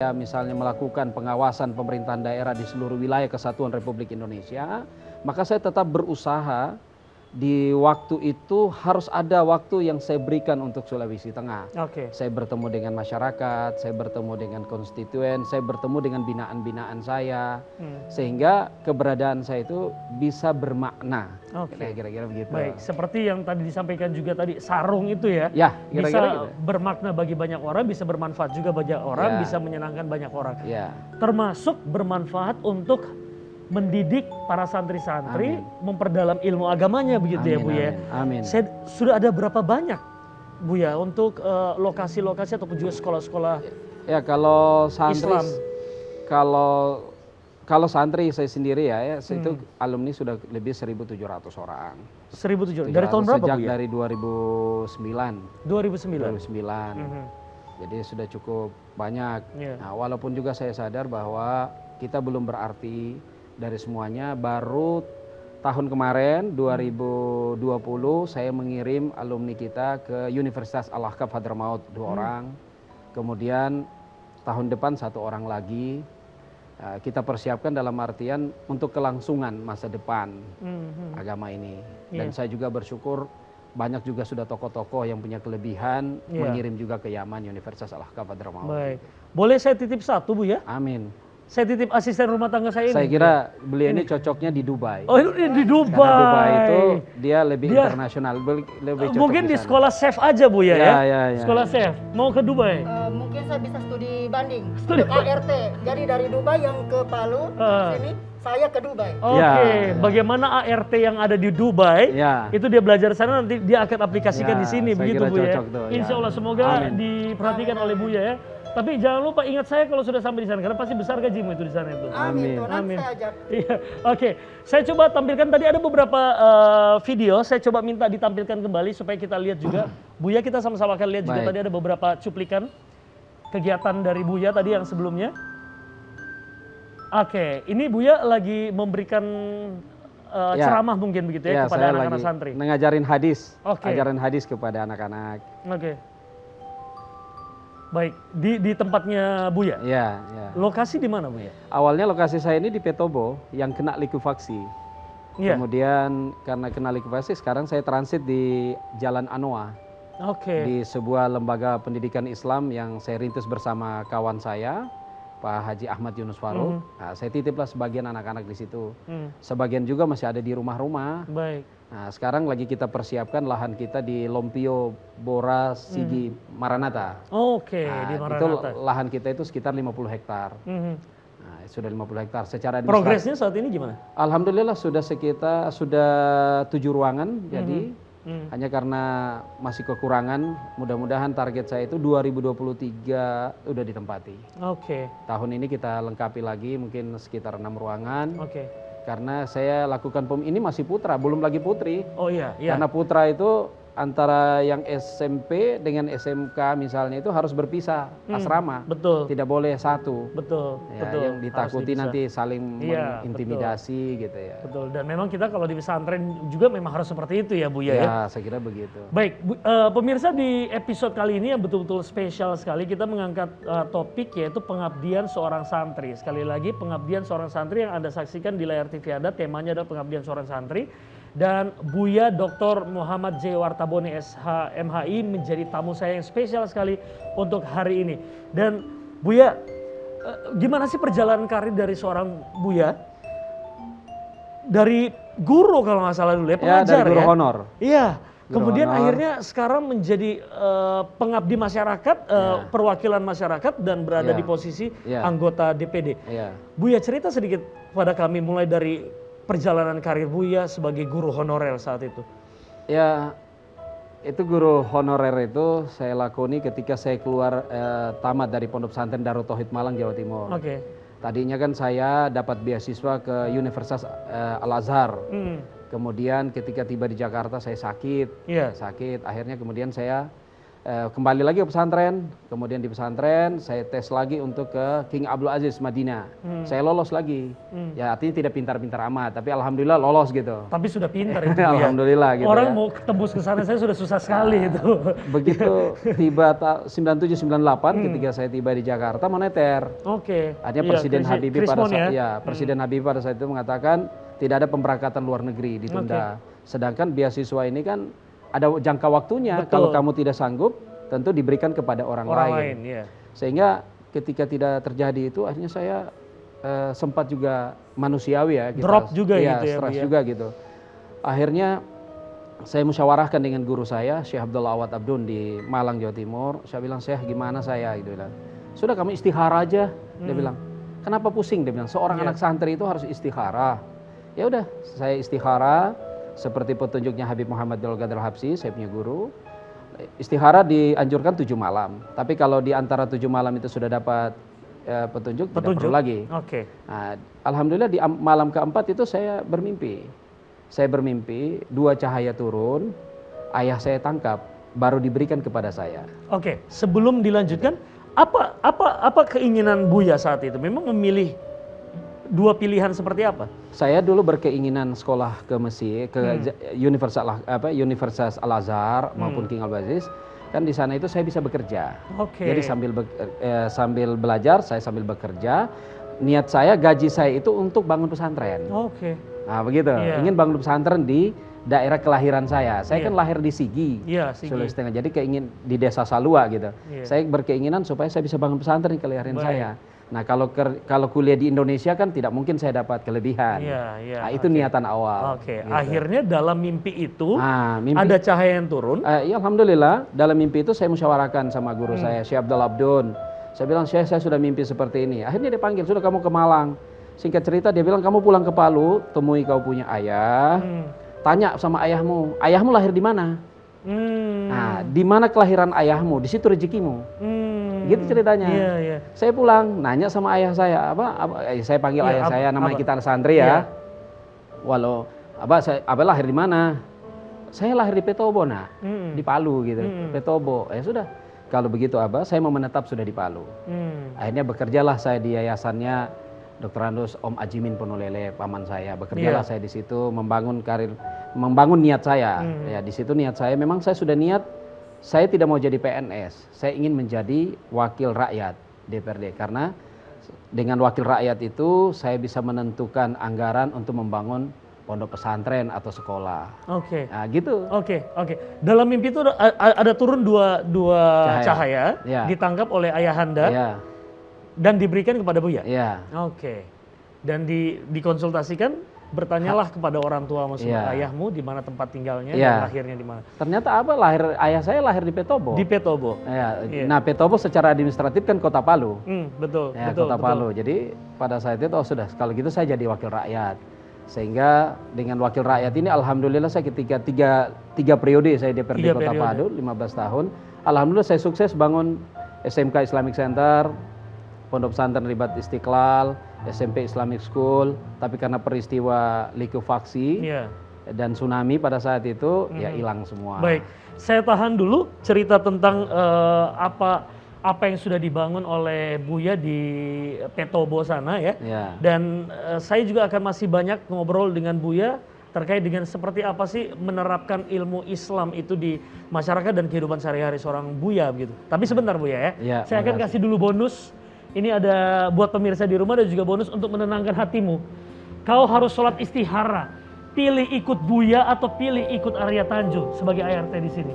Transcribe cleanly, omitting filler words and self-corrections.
Ya, misalnya melakukan pengawasan pemerintahan daerah di seluruh wilayah Kesatuan Republik Indonesia, maka saya tetap berusaha di waktu itu harus ada waktu yang saya berikan untuk Sulawesi Tengah. Oke. Saya bertemu dengan masyarakat, saya bertemu dengan konstituen, saya bertemu dengan binaan-binaan saya, sehingga keberadaan saya itu bisa bermakna. Oke. Kira-kira begitu. Baik, seperti yang tadi disampaikan juga tadi, sarung itu ya, Ya, bisa kira-kira gitu. bermakna bagi banyak orang, bisa bermanfaat juga banyak orang, Ya. bisa menyenangkan banyak orang. Ya. Termasuk bermanfaat untuk mendidik para santri-santri, Amin. memperdalam ilmu agamanya begitu ya Bu ya. Amin. Saya sudah ada berapa banyak Bu ya untuk lokasi-lokasi ataupun juga sekolah-sekolah Ya, kalau santri, Islam? kalau santri saya sendiri ya, saya itu alumni sudah lebih 1.700 orang. 1.700. Dari tahun berapa Sejak Bu ya? dari 2009. 2009. 2009. Jadi sudah cukup banyak. Iya. Nah, walaupun juga saya sadar bahwa kita belum berarti dari semuanya. Baru tahun kemarin 2020 saya mengirim alumni kita ke Universitas Al-Ahqaf Hadramaut 2 orang. Kemudian tahun depan 1 orang lagi. Kita persiapkan dalam artian untuk kelangsungan masa depan agama ini. Dan saya juga bersyukur banyak juga sudah tokoh-tokoh yang punya kelebihan mengirim juga ke Yaman, Universitas Al-Ahqaf Hadramaut. Baik. Boleh saya titip satu Bu ya? Amin. Saya titip asisten rumah tangga saya ini. Saya kira beliau ini cocoknya di Dubai. Oh, ini di Dubai. Karena Dubai itu dia lebih internasional, lebih cocok Mungkin di sana. sekolah chef aja Bu ya? Ya. Sekolah chef. Mau ke Dubai? Mungkin saya bisa studi banding, studi ART. Jadi dari Dubai yang ke Palu, sini saya ke Dubai. Oke, bagaimana ART yang ada di Dubai, itu dia belajar sana, nanti dia akan aplikasikan di sini, saya begitu kira Bu ya? cocok tuh, Insya Allah, semoga diperhatikan oleh Buya ya. Tapi jangan lupa ingat saya kalau sudah sampai di sana, karena pasti besar gajimu itu di sana itu. Amin. Nanti saya ajak. Iya, oke. Saya coba tampilkan tadi ada beberapa video, saya coba minta ditampilkan kembali supaya kita lihat juga. Buya, kita sama-sama akan lihat juga tadi ada beberapa cuplikan kegiatan dari Buya tadi yang sebelumnya. Oke, ini Buya lagi memberikan ceramah mungkin begitu ya, kepada anak-anak santri. Mengajarin hadis, Oke. ajaran hadis kepada anak-anak. Oke. Baik, di tempatnya Buya? Ya. Lokasi di mana Buya? Awalnya lokasi saya ini di Petobo yang kena likuifaksi. Iya. Kemudian karena kena likuifaksi, sekarang saya transit di Jalan Anoa. Oke. Di sebuah lembaga pendidikan Islam yang saya rintis bersama kawan saya, Pak Haji Ahmad Yunus Farouk. Nah, saya titiplah sebagian anak-anak di situ. Sebagian juga masih ada di rumah-rumah. Baik. Nah, sekarang lagi kita persiapkan lahan kita di Lompio, Bora, Sigi, Maranata. Oke, Nah, di itu Maranata. lahan kita itu sekitar 50 hektar. Nah, sudah 50 hektar. Secara Progresnya saat ini gimana? Alhamdulillah sudah 7 ruangan jadi. Hanya karena masih kekurangan, mudah-mudahan target saya itu 2023 udah ditempati. Oke. Tahun ini kita lengkapi lagi mungkin sekitar 6 ruangan. Oke. Karena saya lakukan ini masih putra, belum lagi putri. Oh iya. Karena putra itu antara yang SMP dengan SMK misalnya itu harus berpisah asrama. Betul. Tidak boleh satu. Betul. Ya, Betul. yang ditakuti Harus nanti saling Iya, mengintimidasi gitu ya. Betul. Dan memang kita kalau di pesantren juga memang harus seperti itu ya Buya ya. Ya, saya kira begitu. Baik, pemirsa, di episode kali ini yang betul-betul spesial sekali kita mengangkat topik yaitu pengabdian seorang santri. Sekali lagi pengabdian seorang santri yang Anda saksikan di layar TV Anda, temanya adalah pengabdian seorang santri. Dan Buya Dr. Muhammad J. Wartabone SH MHI menjadi tamu saya yang spesial sekali untuk hari ini. Dan Buya, gimana sih perjalanan karir dari seorang Buya? Dari guru kalau nggak salah dulu ya, pengajar dari guru ya? honor. Iya, kemudian honor. akhirnya sekarang menjadi pengabdi masyarakat, perwakilan masyarakat dan berada di posisi anggota DPD. Buya, cerita sedikit pada kami mulai dari perjalanan karir Buya sebagai guru honorer saat itu. Ya, itu guru honorer itu saya lakoni ketika saya keluar tamat dari Pondok Pesantren Darut Tauhid Malang, Jawa Timur. Oke. Tadinya kan saya dapat beasiswa ke Universitas Al-Azhar. Kemudian ketika tiba di Jakarta saya sakit. Akhirnya kemudian saya kembali lagi ke pesantren, kemudian di pesantren saya tes lagi untuk ke King Abdul Aziz Madinah. Saya lolos lagi. Ya artinya tidak pintar-pintar amat, tapi alhamdulillah lolos gitu. Tapi sudah pintar itu ya. Alhamdulillah gitu Orang ya. mau tembus ke sana saya sudah susah sekali itu. Begitu tiba 97-98 ketika saya tiba di Jakarta moneter. Oke. Artinya Iya, Presiden Habibie pada Krismon saat ya. Presiden Habibie pada saat itu mengatakan tidak ada pemberangkatan luar negeri ditunda. Sedangkan beasiswa ini kan ada jangka waktunya. Betul. Kalau kamu tidak sanggup, tentu diberikan kepada orang lain. ya. Sehingga ketika tidak terjadi itu, akhirnya saya sempat juga manusiawi ya. Drop juga iya, gitu ya, Bu stres ya. juga gitu. Akhirnya saya musyawarahkan dengan guru saya, Syekh Abdullah Awad Abdun di Malang, Jawa Timur. Saya bilang, Syekh gimana saya? Gitu bilang. Sudah kamu istihara aja. Dia bilang, kenapa pusing? Dia bilang, seorang anak santri itu harus istihara. Ya udah, saya istihara. Seperti petunjuknya Habib Muhammad Abdul Qadir Habsyi, saya punya guru. Istihara dianjurkan 7 malam. Tapi kalau di antara 7 malam itu sudah dapat petunjuk, tidak perlu lagi. Oke. Nah, alhamdulillah di malam keempat itu saya bermimpi. Saya bermimpi 2 cahaya turun, ayah saya tangkap, baru diberikan kepada saya. Oke, sebelum dilanjutkan, apa keinginan Buya saat itu? Memang memilih 2 pilihan seperti apa? Saya dulu berkeinginan sekolah ke Mesir, ke Universitas Al Azhar maupun King Abdul Aziz. Kan di sana itu saya bisa bekerja. Oke. Jadi sambil belajar, saya sambil bekerja. Niat saya, gaji saya itu untuk bangun pesantren. Oke. Nah begitu, Iya. ingin bangun pesantren di daerah kelahiran saya. Saya Iya. kan lahir di Sigi, Iya, Sigi. Sulawesi Tengah. Jadi keingin di desa Salua gitu. Iya. Saya berkeinginan supaya saya bisa bangun pesantren di kelahiran Baik. saya. Nah kalau kuliah di Indonesia kan tidak mungkin saya dapat kelebihan. Iya. Nah, itu niatan awal. Oke, gitu. akhirnya dalam mimpi itu Nah, mimpi, ada cahaya yang turun. ya alhamdulillah dalam mimpi itu saya musyawarahkan sama guru saya, Syekh Abdul Abdun. Saya bilang, Syekh, saya sudah mimpi seperti ini. Akhirnya dia panggil, sudah kamu ke Malang. Singkat cerita dia bilang, kamu pulang ke Palu, temui kau punya ayah, tanya sama ayahmu, ayahmu lahir di mana? Nah, di mana kelahiran ayahmu? Di situ rezekimu. Gitu ceritanya. Iya. Saya pulang, nanya sama ayah saya, saya panggil Iya, ayah saya, namanya apa? kita santri Iya. ya. Walau, abah lahir di mana? Saya lahir di Petobo, nak, di Palu gitu, Petobo. Ya sudah, kalau begitu abah, saya mau menetap sudah di Palu. Akhirnya bekerjalah saya di yayasannya Dr. Andus Om Ajimin Ponolele, paman saya. Bekerjalah saya di situ, membangun karir, membangun niat saya. Ya di situ niat saya, memang saya sudah niat, saya tidak mau jadi PNS. Saya ingin menjadi wakil rakyat DPRD karena dengan wakil rakyat itu saya bisa menentukan anggaran untuk membangun pondok pesantren atau sekolah. Oke. Nah, gitu. Oke. Dalam mimpi itu ada turun dua cahaya Ya. ditangkap oleh ayahanda Iya, dan diberikan kepada Buya. iya. Oke. Dan dikonsultasikan, bertanyalah kepada orang tuamu, Iya. ayahmu di mana tempat tinggalnya Iya. dan lahirnya di mana. Ternyata ayah saya lahir di Petobo. Di Petobo. Ya, Iya. Nah, Petobo secara administratif kan Kota Palu. Betul. Ya, betul. Kota Palu. Jadi pada saat itu sudah, kalau gitu saya jadi wakil rakyat. Sehingga dengan wakil rakyat ini alhamdulillah saya ketika tiga periode saya DPRD Kota periode. Palu 15 tahun. Alhamdulillah saya sukses bangun SMK Islamic Center, Pondok Pesantren Ribat Istiqlal, SMP Islamic School, tapi karena peristiwa likuifaksi Iya. dan tsunami pada saat itu ya hilang semua. Baik, saya tahan dulu cerita tentang apa yang sudah dibangun oleh Buya di Petobo sana ya. Ya. Dan saya juga akan masih banyak ngobrol dengan Buya terkait dengan seperti apa sih menerapkan ilmu Islam itu di masyarakat dan kehidupan sehari-hari seorang Buya begitu. Tapi sebentar Buya ya. Ya, Saya akan kasih dulu bonus. Ini ada buat pemirsa di rumah dan juga bonus untuk menenangkan hatimu. Kau harus sholat istihara. Pilih ikut Buya atau pilih ikut Arya Tanjung sebagai ART di sini.